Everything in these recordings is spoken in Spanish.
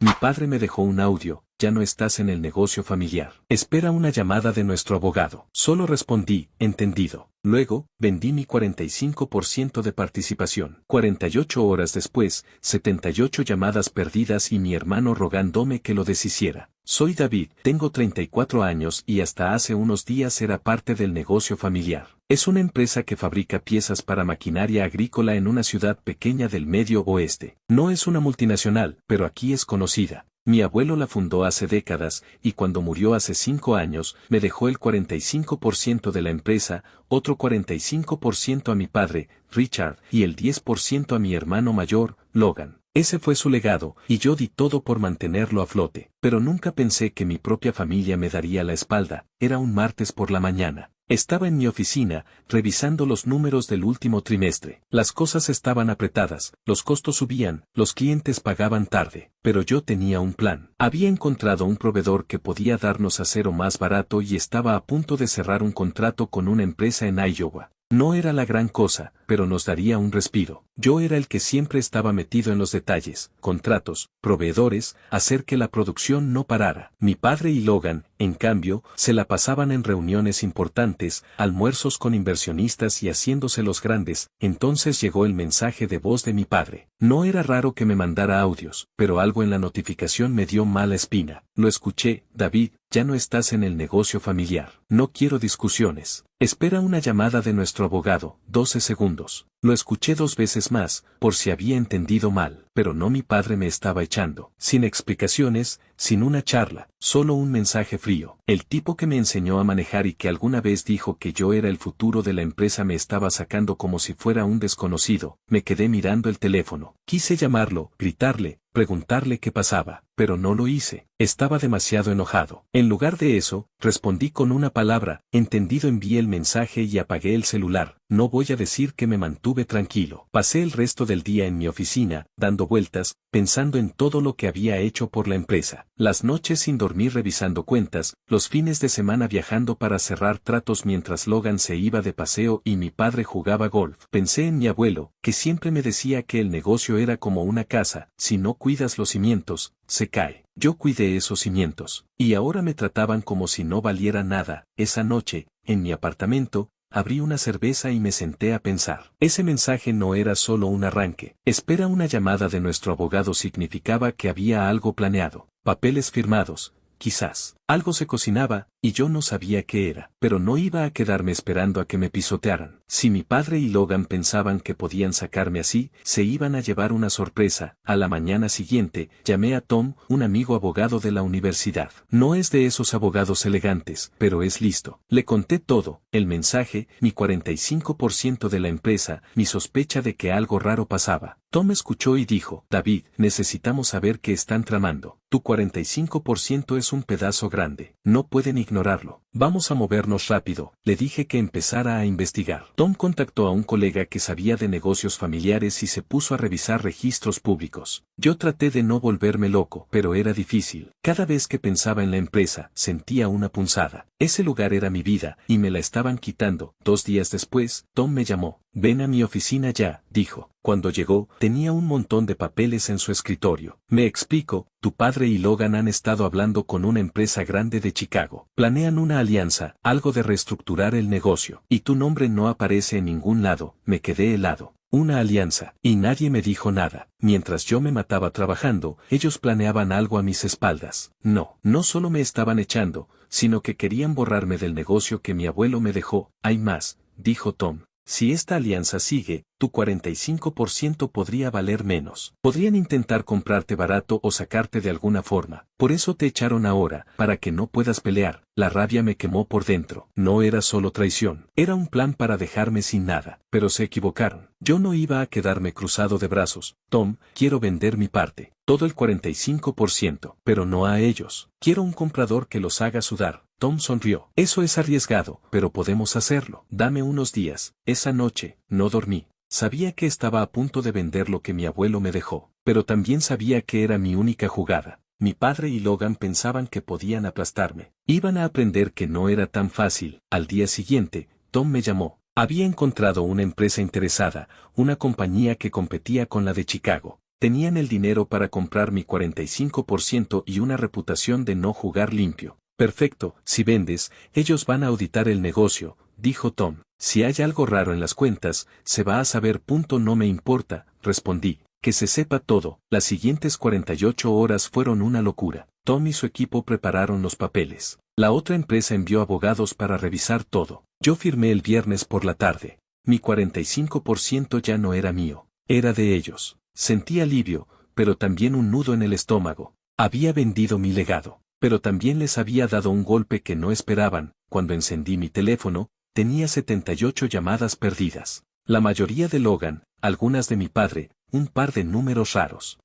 Mi padre me dejó un audio: ya no estás en el negocio familiar. Espera una llamada de nuestro abogado. Solo respondí: entendido. Luego, vendí mi 45% de participación. 48 horas después, 78 llamadas perdidas y mi hermano rogándome que lo deshiciera. Soy David, tengo 34 años y hasta hace unos días era parte del negocio familiar. Es una empresa que fabrica piezas para maquinaria agrícola en una ciudad pequeña del Medio Oeste. No es una multinacional, pero aquí es conocida. Mi abuelo la fundó hace décadas, y cuando murió hace 5 años, me dejó el 45% de la empresa, otro 45% a mi padre, Richard, y el 10% a mi hermano mayor, Logan. Ese fue su legado, y yo di todo por mantenerlo a flote. Pero nunca pensé que mi propia familia me daría la espalda. Era un martes por la mañana. Estaba en mi oficina, revisando los números del último trimestre. Las cosas estaban apretadas, los costos subían, los clientes pagaban tarde. Pero yo tenía un plan. Había encontrado un proveedor que podía darnos acero más barato y estaba a punto de cerrar un contrato con una empresa en Iowa. No era la gran cosa, pero nos daría un respiro. Yo era el que siempre estaba metido en los detalles: contratos, proveedores, hacer que la producción no parara. Mi padre y Logan, en cambio, se la pasaban en reuniones importantes, almuerzos con inversionistas y haciéndose los grandes. Entonces llegó el mensaje de voz de mi padre. No era raro que me mandara audios, pero algo en la notificación me dio mala espina. Lo escuché: David, ya no estás en el negocio familiar. No quiero discusiones. Espera una llamada de nuestro abogado. 12 segundos. Lo escuché 2 veces más, por si había entendido mal, pero no, mi padre me estaba echando. Sin explicaciones, sin una charla, solo un mensaje frío. El tipo que me enseñó a manejar y que alguna vez dijo que yo era el futuro de la empresa me estaba sacando como si fuera un desconocido. Me quedé mirando el teléfono. Quise llamarlo, gritarle, preguntarle qué pasaba, pero no lo hice. Estaba demasiado enojado. En lugar de eso, respondí con una palabra: entendido. Envié el mensaje y apagué el celular. No voy a decir que me mantuve tranquilo. Pasé el resto del día en mi oficina, dando vueltas, pensando en todo lo que había hecho por la empresa. Las noches sin dormir revisando cuentas, los fines de semana viajando para cerrar tratos mientras Logan se iba de paseo y mi padre jugaba golf. Pensé en mi abuelo, que siempre me decía que el negocio era como una casa: si no cuidas los cimientos, se cae. Yo cuidé esos cimientos, y ahora me trataban como si no valiera nada. Esa noche, en mi apartamento, abrí una cerveza y me senté a pensar. Ese mensaje no era solo un arranque. Espera una llamada de nuestro abogado significaba que había algo planeado. Papeles firmados, quizás. Algo se cocinaba, y yo no sabía qué era. Pero no iba a quedarme esperando a que me pisotearan. Si mi padre y Logan pensaban que podían sacarme así, se iban a llevar una sorpresa. A la mañana siguiente, llamé a Tom, un amigo abogado de la universidad. No es de esos abogados elegantes, pero es listo. Le conté todo: el mensaje, mi 45% de la empresa, mi sospecha de que algo raro pasaba. Tom escuchó y dijo: David, necesitamos saber qué están tramando. Tu 45% es un pedazo grande. No pueden ignorarlo. Vamos a movernos rápido. Le dije que empezara a investigar. Tom contactó a un colega que sabía de negocios familiares y se puso a revisar registros públicos. Yo traté de no volverme loco, pero era difícil. Cada vez que pensaba en la empresa, sentía una punzada. Ese lugar era mi vida, y me la estaban quitando. 2 días después, Tom me llamó. Ven a mi oficina ya, dijo. Cuando llegó, tenía un montón de papeles en su escritorio. Me explico: tu padre y Logan han estado hablando con una empresa grande de Chicago. Planean una alianza, algo de reestructurar el negocio. Y tu nombre no aparece en ningún lado. Me quedé helado. Una alianza, y nadie me dijo nada. Mientras yo me mataba trabajando, ellos planeaban algo a mis espaldas. No solo me estaban echando, sino que querían borrarme del negocio que mi abuelo me dejó. Hay más, dijo Tom. Si esta alianza sigue, tu 45% podría valer menos. Podrían intentar comprarte barato o sacarte de alguna forma. Por eso te echaron ahora, para que no puedas pelear. La rabia me quemó por dentro. No era solo traición. Era un plan para dejarme sin nada. Pero se equivocaron. Yo no iba a quedarme cruzado de brazos. Tom, quiero vender mi parte. Todo el 45%. Pero no a ellos. Quiero un comprador que los haga sudar. Tom sonrió. Eso es arriesgado, pero podemos hacerlo. Dame unos días. Esa noche, no dormí. Sabía que estaba a punto de vender lo que mi abuelo me dejó, pero también sabía que era mi única jugada. Mi padre y Logan pensaban que podían aplastarme. Iban a aprender que no era tan fácil. Al día siguiente, Tom me llamó. Había encontrado una empresa interesada, una compañía que competía con la de Chicago. Tenían el dinero para comprar mi 45% y una reputación de no jugar limpio. Perfecto, si vendes, ellos van a auditar el negocio, dijo Tom. Si hay algo raro en las cuentas, se va a saber. No me importa, respondí. Que se sepa todo. Las siguientes 48 horas fueron una locura. Tom y su equipo prepararon los papeles. La otra empresa envió abogados para revisar todo. Yo firmé el viernes por la tarde. Mi 45% ya no era mío, era de ellos. Sentí alivio, pero también un nudo en el estómago. Había vendido mi legado, pero también les había dado un golpe que no esperaban. Cuando encendí mi teléfono, tenía 78 llamadas perdidas. La mayoría de Logan, algunas de mi padre, un par de números raros.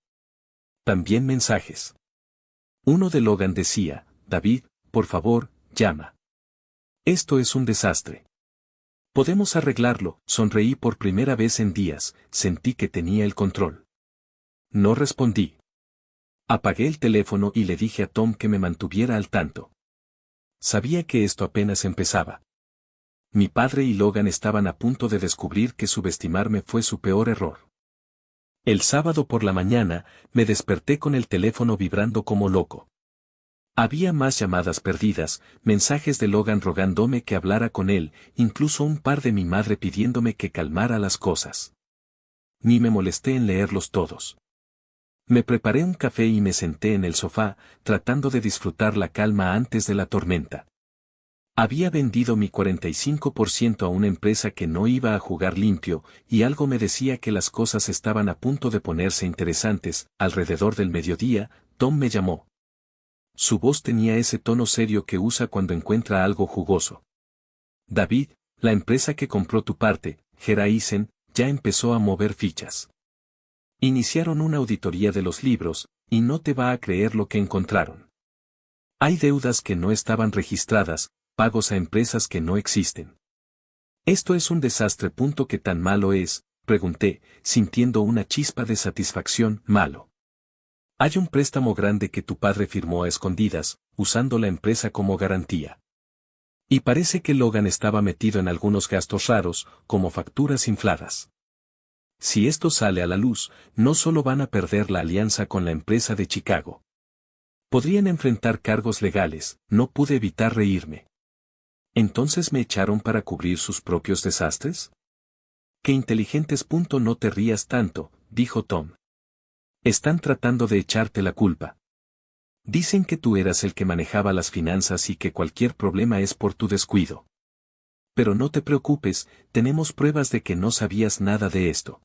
También mensajes. Uno de Logan decía: David, por favor, llama. Esto es un desastre. Podemos arreglarlo. Sonreí por primera vez en días, sentí que tenía el control. No respondí. Apagué el teléfono y le dije a Tom que me mantuviera al tanto. Sabía que esto apenas empezaba. Mi padre y Logan estaban a punto de descubrir que subestimarme fue su peor error. El sábado por la mañana, me desperté con el teléfono vibrando como loco. Había más llamadas perdidas, mensajes de Logan rogándome que hablara con él, incluso un par de mi madre pidiéndome que calmara las cosas. Ni me molesté en leerlos todos. Me preparé un café y me senté en el sofá, tratando de disfrutar la calma antes de la tormenta. Había vendido mi 45% a una empresa que no iba a jugar limpio, y algo me decía que las cosas estaban a punto de ponerse interesantes. Alrededor del mediodía, Tom me llamó. Su voz tenía ese tono serio que usa cuando encuentra algo jugoso. David, la empresa que compró tu parte, Geraisen, ya empezó a mover fichas. Iniciaron una auditoría de los libros, y no te va a creer lo que encontraron. Hay deudas que no estaban registradas, pagos a empresas que no existen. Esto es un desastre. ¿Qué tan malo es?, pregunté, sintiendo una chispa de satisfacción. Malo. Hay un préstamo grande que tu padre firmó a escondidas, usando la empresa como garantía. Y parece que Logan estaba metido en algunos gastos raros, como facturas infladas. Si esto sale a la luz, no solo van a perder la alianza con la empresa de Chicago. Podrían enfrentar cargos legales. No pude evitar reírme. ¿Entonces me echaron para cubrir sus propios desastres? ¡Qué inteligentes! No te rías tanto, dijo Tom. Están tratando de echarte la culpa. Dicen que tú eras el que manejaba las finanzas y que cualquier problema es por tu descuido. Pero no te preocupes, tenemos pruebas de que no sabías nada de esto.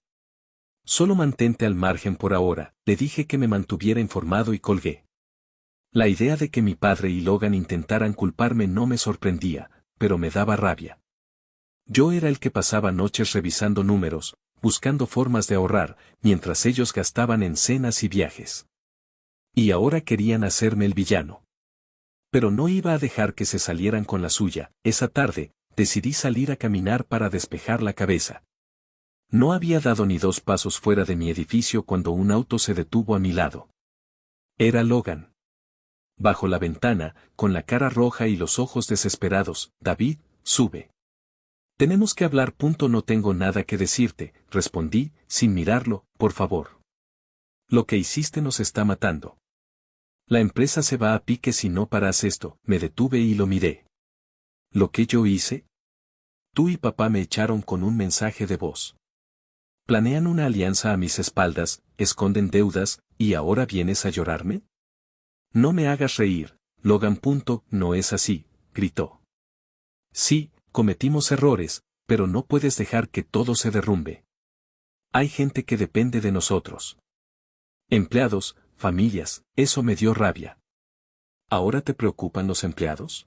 Solo mantente al margen por ahora. Le dije que me mantuviera informado y colgué. La idea de que mi padre y Logan intentaran culparme no me sorprendía, pero me daba rabia. Yo era el que pasaba noches revisando números, buscando formas de ahorrar, mientras ellos gastaban en cenas y viajes. Y ahora querían hacerme el villano. Pero no iba a dejar que se salieran con la suya. Esa tarde, decidí salir a caminar para despejar la cabeza. No había dado ni 2 pasos fuera de mi edificio cuando un auto se detuvo a mi lado. Era Logan. Bajo la ventana, con la cara roja y los ojos desesperados: David, sube. Tenemos que hablar. No tengo nada que decirte, respondí, sin mirarlo. Por favor. Lo que hiciste nos está matando. La empresa se va a pique si no paras esto. Me detuve y lo miré. ¿Lo que yo hice? Tú y papá me echaron con un mensaje de voz. Planean una alianza a mis espaldas, esconden deudas, ¿y ahora vienes a llorarme? No me hagas reír, Logan. No es así, gritó. Sí, cometimos errores, pero no puedes dejar que todo se derrumbe. Hay gente que depende de nosotros. Empleados, familias. Eso me dio rabia. ¿Ahora te preocupan los empleados?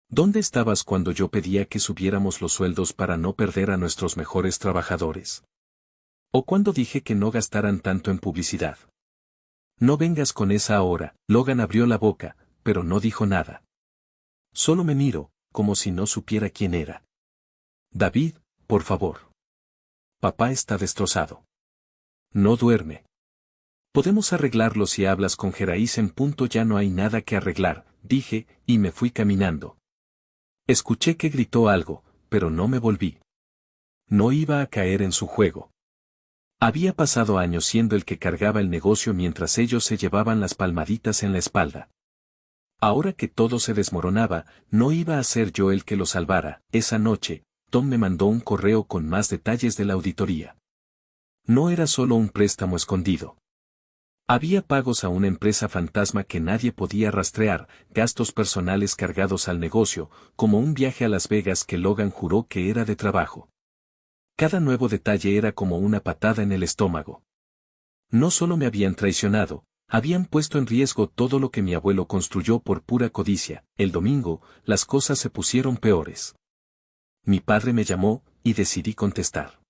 ¿Dónde estabas cuando yo pedía que subiéramos los sueldos para no perder a nuestros mejores trabajadores? ¿O cuando dije que no gastaran tanto en publicidad? No vengas con esa ahora. Logan abrió la boca, pero no dijo nada. Solo me miró, como si no supiera quién era. David, por favor. Papá está destrozado. No duerme. Podemos arreglarlo si hablas con Geraisen. Ya no hay nada que arreglar, dije, y me fui caminando. Escuché que gritó algo, pero no me volví. No iba a caer en su juego. Había pasado años siendo el que cargaba el negocio mientras ellos se llevaban las palmaditas en la espalda. Ahora que todo se desmoronaba, no iba a ser yo el que lo salvara. Esa noche, Tom me mandó un correo con más detalles de la auditoría. No era solo un préstamo escondido. Había pagos a una empresa fantasma que nadie podía rastrear, gastos personales cargados al negocio, como un viaje a Las Vegas que Logan juró que era de trabajo. Cada nuevo detalle era como una patada en el estómago. No solo me habían traicionado, habían puesto en riesgo todo lo que mi abuelo construyó por pura codicia. El domingo, las cosas se pusieron peores. Mi padre me llamó, y decidí contestar.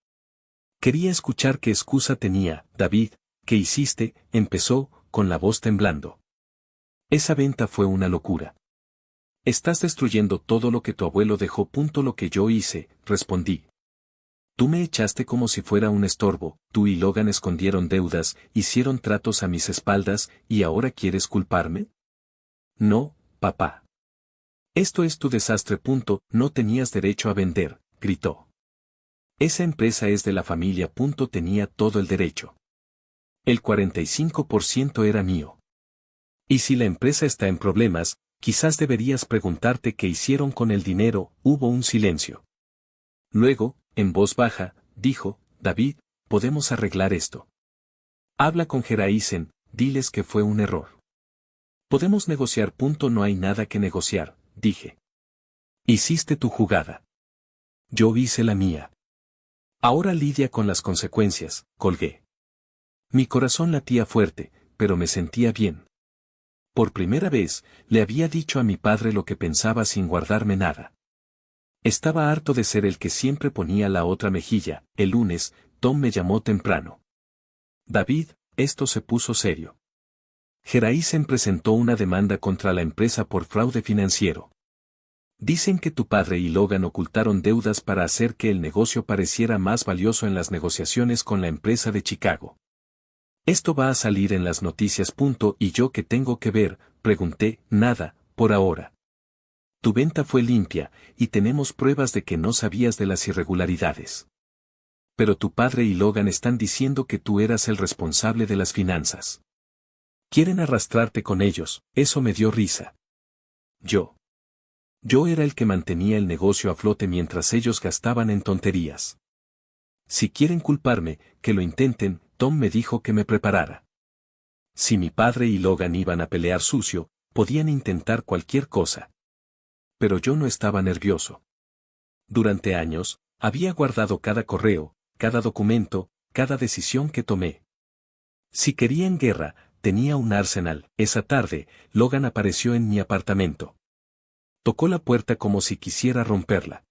Quería escuchar qué excusa tenía. David, ¿qué hiciste?, empezó, con la voz temblando. Esa venta fue una locura. Estás destruyendo todo lo que tu abuelo dejó. Lo que yo hice, respondí. Tú me echaste como si fuera un estorbo, tú y Logan escondieron deudas, hicieron tratos a mis espaldas, ¿y ahora quieres culparme? No, papá. Esto es tu desastre. No tenías derecho a vender, gritó. Esa empresa es de la familia. Tenía todo el derecho. El 45% era mío. Y si la empresa está en problemas, quizás deberías preguntarte qué hicieron con el dinero. Hubo un silencio. Luego, en voz baja, dijo, David, podemos arreglar esto. Habla con Geraisen, diles que fue un error. Podemos negociar. No hay nada que negociar, dije. Hiciste tu jugada. Yo hice la mía. Ahora lidia con las consecuencias, colgué. Mi corazón latía fuerte, pero me sentía bien. Por primera vez, le había dicho a mi padre lo que pensaba sin guardarme nada. Estaba harto de ser el que siempre ponía la otra mejilla. El lunes, Tom me llamó temprano. David, esto se puso serio. Geraisen presentó una demanda contra la empresa por fraude financiero. Dicen que tu padre y Logan ocultaron deudas para hacer que el negocio pareciera más valioso en las negociaciones con la empresa de Chicago. Esto va a salir en las noticias. ¿Y yo qué tengo que ver? Pregunté. Nada, por ahora. Tu venta fue limpia, y tenemos pruebas de que no sabías de las irregularidades. Pero tu padre y Logan están diciendo que tú eras el responsable de las finanzas. Quieren arrastrarte con ellos. Eso me dio risa. Yo era el que mantenía el negocio a flote mientras ellos gastaban en tonterías. Si quieren culparme, que lo intenten. Tom me dijo que me preparara. Si mi padre y Logan iban a pelear sucio, podían intentar cualquier cosa. Pero yo no estaba nervioso. Durante años, había guardado cada correo, cada documento, cada decisión que tomé. Si querían guerra, tenía un arsenal. Esa tarde, Logan apareció en mi apartamento. Tocó la puerta como si quisiera romperla.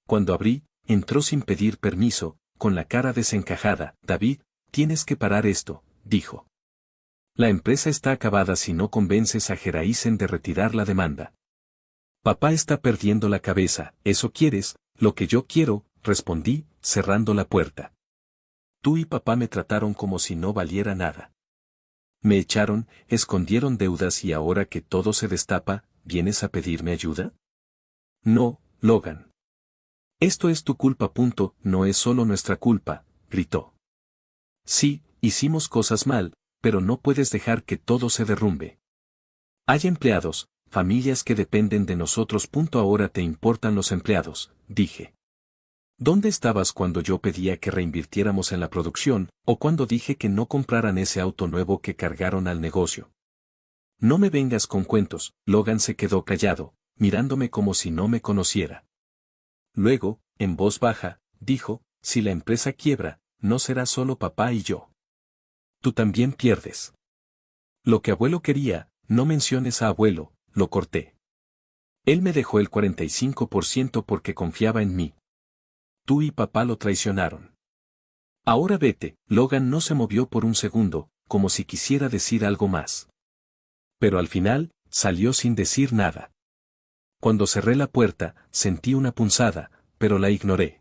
Cuando abrí, entró sin pedir permiso, con la cara desencajada. David, tienes que parar esto, dijo. La empresa está acabada si no convences a Geraisen de retirar la demanda. Papá está perdiendo la cabeza. ¿Eso quieres? Lo que yo quiero, respondí, cerrando la puerta. Tú y papá me trataron como si no valiera nada. Me echaron, escondieron deudas y ahora que todo se destapa, ¿vienes a pedirme ayuda? No, Logan. Esto es tu culpa. No es solo nuestra culpa, gritó. Sí, hicimos cosas mal, pero no puedes dejar que todo se derrumbe. Hay empleados, familias que dependen de nosotros. Ahora te importan los empleados, dije. ¿Dónde estabas cuando yo pedía que reinvirtiéramos en la producción, o cuando dije que no compraran ese auto nuevo que cargaron al negocio? No me vengas con cuentos. Logan se quedó callado, mirándome como si no me conociera. Luego, en voz baja, dijo, si la empresa quiebra, no será solo papá y yo. Tú también pierdes. Lo que abuelo quería, no menciones a abuelo, lo corté. Él me dejó el 45% porque confiaba en mí. Tú y papá lo traicionaron. Ahora vete. Logan no se movió por un segundo, como si quisiera decir algo más. Pero al final, salió sin decir nada. Cuando cerré la puerta, sentí una punzada, pero la ignoré.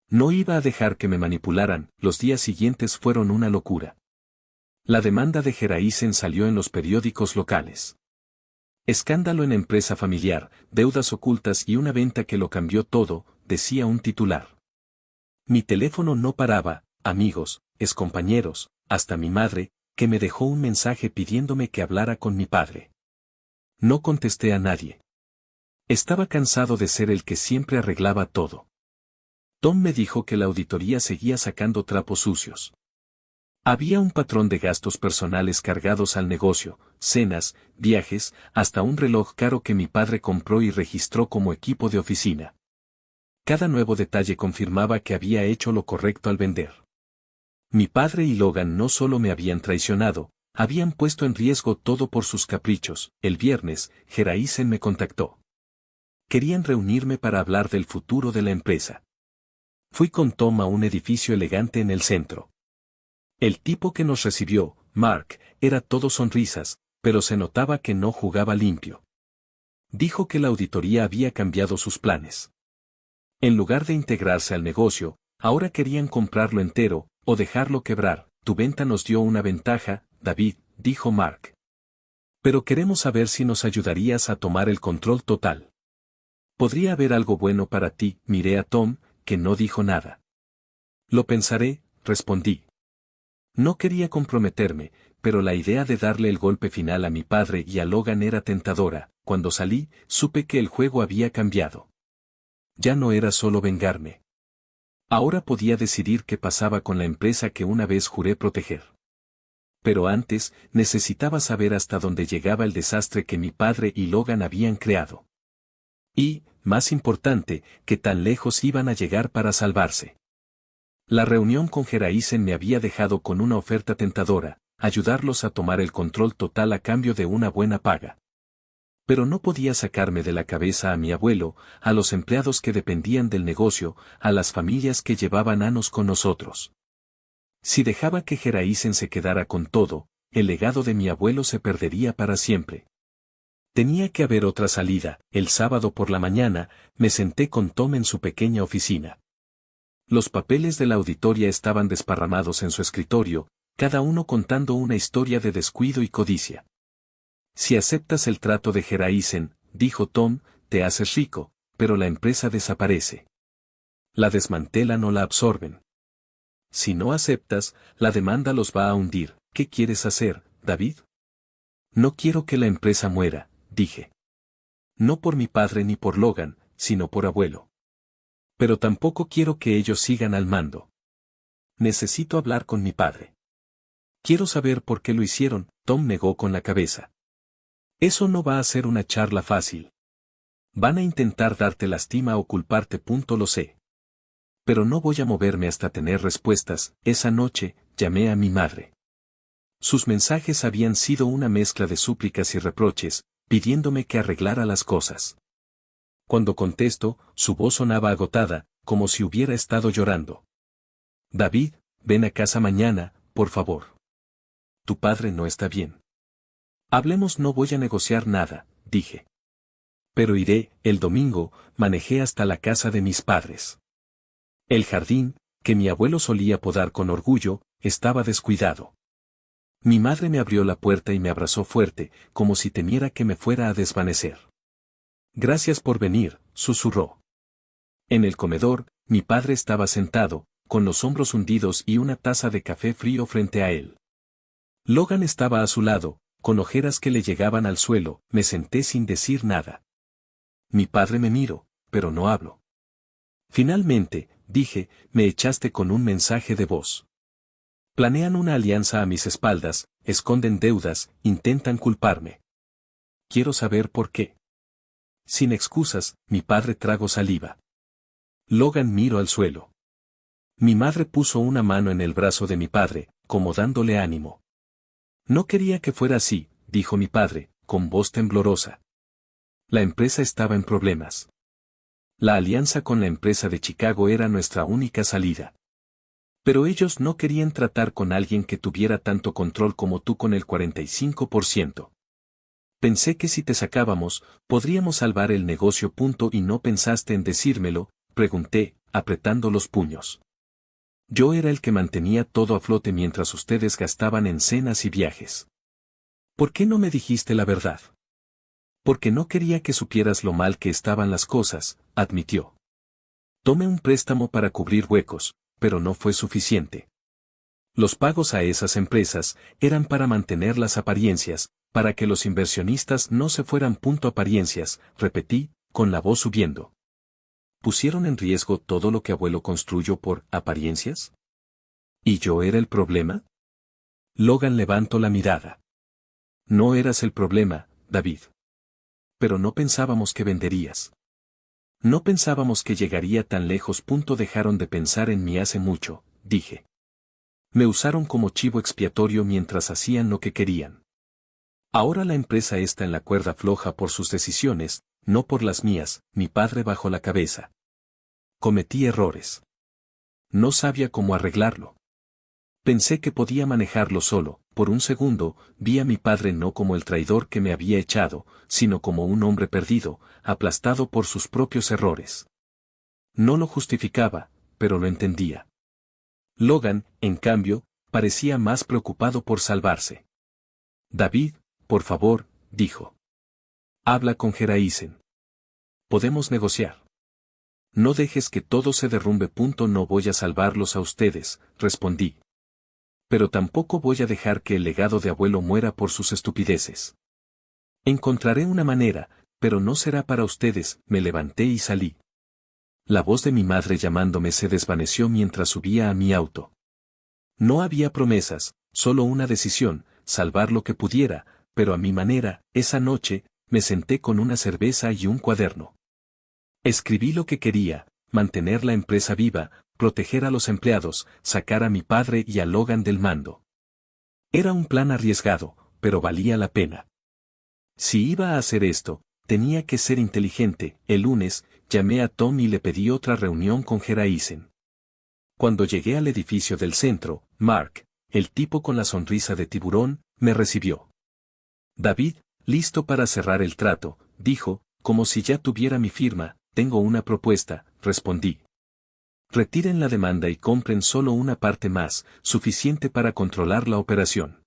No iba a dejar que me manipularan. Los días siguientes fueron una locura. La demanda de Geraisen salió en los periódicos locales. Escándalo en empresa familiar, deudas ocultas y una venta que lo cambió todo, decía un titular. Mi teléfono no paraba, amigos, excompañeros, hasta mi madre, que me dejó un mensaje pidiéndome que hablara con mi padre. No contesté a nadie. Estaba cansado de ser el que siempre arreglaba todo. Tom me dijo que la auditoría seguía sacando trapos sucios. Había un patrón de gastos personales cargados al negocio, cenas, viajes, hasta un reloj caro que mi padre compró y registró como equipo de oficina. Cada nuevo detalle confirmaba que había hecho lo correcto al vender. Mi padre y Logan no solo me habían traicionado, habían puesto en riesgo todo por sus caprichos. El viernes, Geraisen me contactó. Querían reunirme para hablar del futuro de la empresa. Fui con Tom a un edificio elegante en el centro. El tipo que nos recibió, Mark, era todo sonrisas, pero se notaba que no jugaba limpio. Dijo que la auditoría había cambiado sus planes. En lugar de integrarse al negocio, ahora querían comprarlo entero, o dejarlo quebrar. Tu venta nos dio una ventaja, David, dijo Mark. Pero queremos saber si nos ayudarías a tomar el control total. Podría haber algo bueno para ti, miré a Tom, que no dijo nada. Lo pensaré, respondí. No quería comprometerme, pero la idea de darle el golpe final a mi padre y a Logan era tentadora. Cuando salí, supe que el juego había cambiado. Ya no era solo vengarme. Ahora podía decidir qué pasaba con la empresa que una vez juré proteger. Pero antes, necesitaba saber hasta dónde llegaba el desastre que mi padre y Logan habían creado. Y, más importante, qué tan lejos iban a llegar para salvarse. La reunión con Geraisen me había dejado con una oferta tentadora, ayudarlos a tomar el control total a cambio de una buena paga. Pero no podía sacarme de la cabeza a mi abuelo, a los empleados que dependían del negocio, a las familias que llevaban años con nosotros. Si dejaba que Geraisen se quedara con todo, el legado de mi abuelo se perdería para siempre. Tenía que haber otra salida. El sábado por la mañana, me senté con Tom en su pequeña oficina. Los papeles de la auditoría estaban desparramados en su escritorio, cada uno contando una historia de descuido y codicia. Si aceptas el trato de Geraisen, dijo Tom, te haces rico, pero la empresa desaparece. La desmantelan o la absorben. Si no aceptas, la demanda los va a hundir. ¿Qué quieres hacer, David? No quiero que la empresa muera, dije. No por mi padre ni por Logan, sino por abuelo. Pero tampoco quiero que ellos sigan al mando. Necesito hablar con mi padre. Quiero saber por qué lo hicieron. Tom negó con la cabeza. Eso no va a ser una charla fácil. Van a intentar darte lástima o culparte. Lo sé. Pero no voy a moverme hasta tener respuestas. Esa noche, llamé a mi madre. Sus mensajes habían sido una mezcla de súplicas y reproches, pidiéndome que arreglara las cosas. Cuando contesto, su voz sonaba agotada, como si hubiera estado llorando. David, ven a casa mañana, por favor. Tu padre no está bien. Hablemos, no voy a negociar nada, dije. Pero iré. El domingo, manejé hasta la casa de mis padres. El jardín, que mi abuelo solía podar con orgullo, estaba descuidado. Mi madre me abrió la puerta y me abrazó fuerte, como si temiera que me fuera a desvanecer. Gracias por venir, susurró. En el comedor, mi padre estaba sentado, con los hombros hundidos y una taza de café frío frente a él. Logan estaba a su lado, con ojeras que le llegaban al suelo. Me senté sin decir nada. Mi padre me miró, pero no habló. Finalmente, dije, me echaste con un mensaje de voz. Planean una alianza a mis espaldas, esconden deudas, intentan culparme. Quiero saber por qué. Sin excusas, mi padre tragó saliva. Logan miró al suelo. Mi madre puso una mano en el brazo de mi padre, como dándole ánimo. No quería que fuera así, dijo mi padre, con voz temblorosa. La empresa estaba en problemas. La alianza con la empresa de Chicago era nuestra única salida. Pero ellos no querían tratar con alguien que tuviera tanto control como tú con el 45%. Pensé que si te sacábamos, podríamos salvar el negocio. ¿Y no pensaste en decírmelo?, pregunté, apretando los puños. Yo era el que mantenía todo a flote mientras ustedes gastaban en cenas y viajes. ¿Por qué no me dijiste la verdad? Porque no quería que supieras lo mal que estaban las cosas, admitió. Tomé un préstamo para cubrir huecos, pero no fue suficiente. Los pagos a esas empresas eran para mantener las apariencias, para que los inversionistas no se fueran. Apariencias, repetí, con la voz subiendo. ¿Pusieron en riesgo todo lo que abuelo construyó por apariencias? ¿Y yo era el problema? Logan levantó la mirada. No eras el problema, David. Pero no pensábamos que venderías. No pensábamos que llegaría tan lejos. Dejaron de pensar en mí hace mucho, dije. Me usaron como chivo expiatorio mientras hacían lo que querían. Ahora la empresa está en la cuerda floja por sus decisiones, no por las mías. Mi padre bajó la cabeza. Cometí errores. No sabía cómo arreglarlo. Pensé que podía manejarlo solo. Por un segundo, vi a mi padre no como el traidor que me había echado, sino como un hombre perdido, aplastado por sus propios errores. No lo justificaba, pero lo entendía. Logan, en cambio, parecía más preocupado por salvarse. David, por favor, dijo. Habla con Geraisen. Podemos negociar. No dejes que todo se derrumbe. No voy a salvarlos a ustedes, respondí. Pero tampoco voy a dejar que el legado de abuelo muera por sus estupideces. Encontraré una manera, pero no será para ustedes. Me levanté y salí. La voz de mi madre llamándome se desvaneció mientras subía a mi auto. No había promesas, solo una decisión, salvar lo que pudiera, pero a mi manera. Esa noche, me senté con una cerveza y un cuaderno. Escribí lo que quería: mantener la empresa viva, proteger a los empleados, sacar a mi padre y a Logan del mando. Era un plan arriesgado, pero valía la pena. Si iba a hacer esto, tenía que ser inteligente. El lunes, llamé a Tom y le pedí otra reunión con Geraisen. Cuando llegué al edificio del centro, Mark, el tipo con la sonrisa de tiburón, me recibió. David, listo para cerrar el trato, dijo, como si ya tuviera mi firma. Tengo una propuesta, respondí. Retiren la demanda y compren solo una parte más, suficiente para controlar la operación.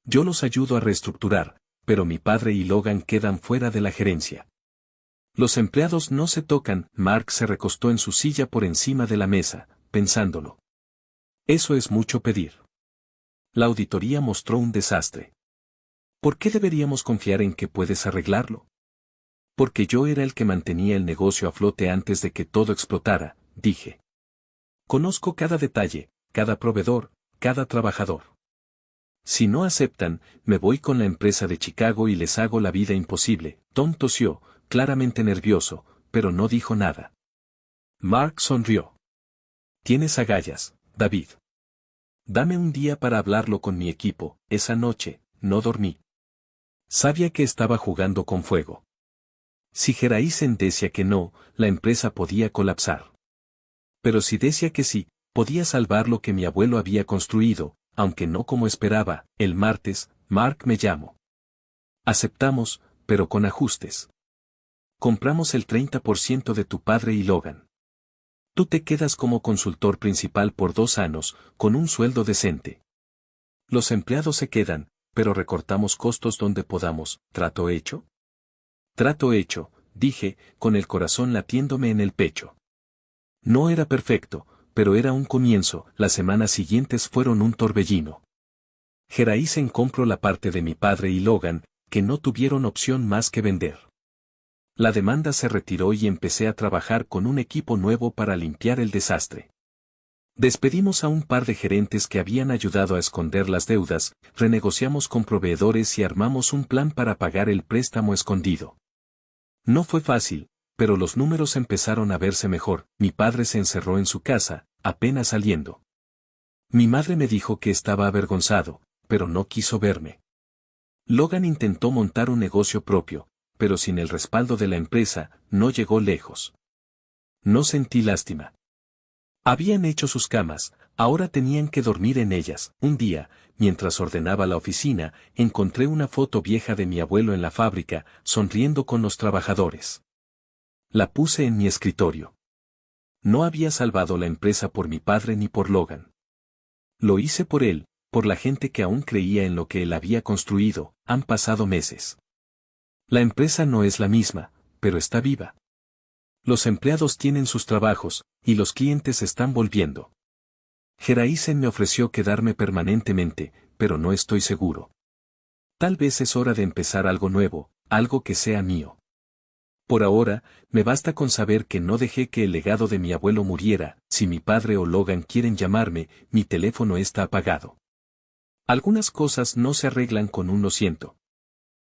Yo los ayudo a reestructurar, pero mi padre y Logan quedan fuera de la gerencia. Los empleados no se tocan. Mark se recostó en su silla por encima de la mesa, pensándolo. Eso es mucho pedir. La auditoría mostró un desastre. ¿Por qué deberíamos confiar en que puedes arreglarlo? Porque yo era el que mantenía el negocio a flote antes de que todo explotara, dije. Conozco cada detalle, cada proveedor, cada trabajador. Si no aceptan, me voy con la empresa de Chicago y les hago la vida imposible. Tom tosió, claramente nervioso, pero no dijo nada. Mark sonrió. Tienes agallas, David. Dame un día para hablarlo con mi equipo. Esa noche, no dormí. Sabía que estaba jugando con fuego. Si Geraisen decía que no, la empresa podía colapsar. Pero si decía que sí, podía salvar lo que mi abuelo había construido, aunque no como esperaba. El martes, Mark me llamó. Aceptamos, pero con ajustes. Compramos el 30% de tu padre y Logan. Tú te quedas como consultor principal por 2 años, con un sueldo decente. Los empleados se quedan, pero recortamos costos donde podamos. ¿Trato hecho? Trato hecho, dije, con el corazón latiéndome en el pecho. No era perfecto, pero era un comienzo. Las semanas siguientes fueron un torbellino. Geraisen compró la parte de mi padre y Logan, que no tuvieron opción más que vender. La demanda se retiró y empecé a trabajar con un equipo nuevo para limpiar el desastre. Despedimos a un par de gerentes que habían ayudado a esconder las deudas, renegociamos con proveedores y armamos un plan para pagar el préstamo escondido. No fue fácil, pero los números empezaron a verse mejor. Mi padre se encerró en su casa, apenas saliendo. Mi madre me dijo que estaba avergonzado, pero no quiso verme. Logan intentó montar un negocio propio, pero sin el respaldo de la empresa, no llegó lejos. No sentí lástima. Habían hecho sus camas, ahora tenían que dormir en ellas. Un día, mientras ordenaba la oficina, encontré una foto vieja de mi abuelo en la fábrica, sonriendo con los trabajadores. La puse en mi escritorio. No había salvado la empresa por mi padre ni por Logan. Lo hice por él, por la gente que aún creía en lo que él había construido. Han pasado meses. La empresa no es la misma, pero está viva. Los empleados tienen sus trabajos, y los clientes están volviendo. Geraisen me ofreció quedarme permanentemente, pero no estoy seguro. Tal vez es hora de empezar algo nuevo, algo que sea mío. Por ahora, me basta con saber que no dejé que el legado de mi abuelo muriera. Si mi padre o Logan quieren llamarme, mi teléfono está apagado. Algunas cosas no se arreglan con un lo siento.